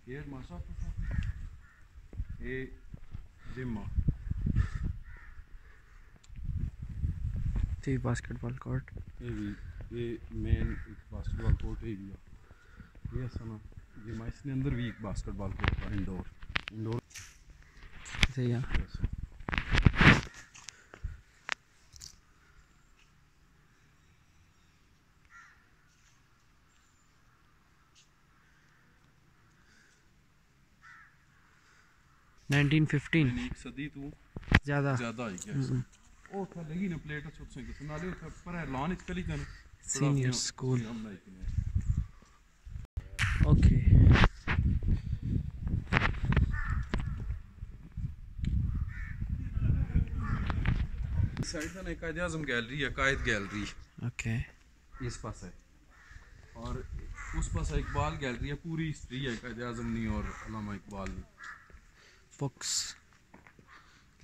ये मासा ये जिम ते बास्केटबॉल कोर्ट ये मेन एक बास्केटबॉल कोर्ट है ये सना जिम इसके अंदर भी एक बास्केटबॉल कोर्ट है इंडोर सही है। एक सदी तो ज़्यादा आई क्या ओ था लगी ना प्लेट छुट से किस नाले उठा पर है लॉन इसकली कन सीनियर स्कूल। हम नहीं ओके साइड से एक कायद आज़म गैलरी है कायद गैलरी ओके इस पास है और उस पास इकबाल गैलरी है पूरी हिस्ट्री है कायद आज़म नहीं और अल्लामा इकबाल ने बुक्स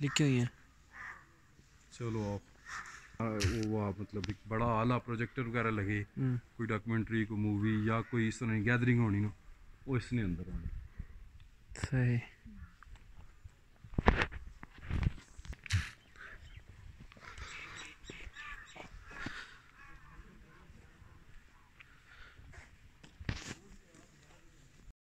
लिखी हुई हैं। चलो वो मतलब एक बड़ा आला प्रोजेक्टर वगैरह लगे कोई डॉक्यूमेंट्री कोई मूवी या कोई इस तरह गैदरिंग होनी ना वो इसने अंदर होनी सही।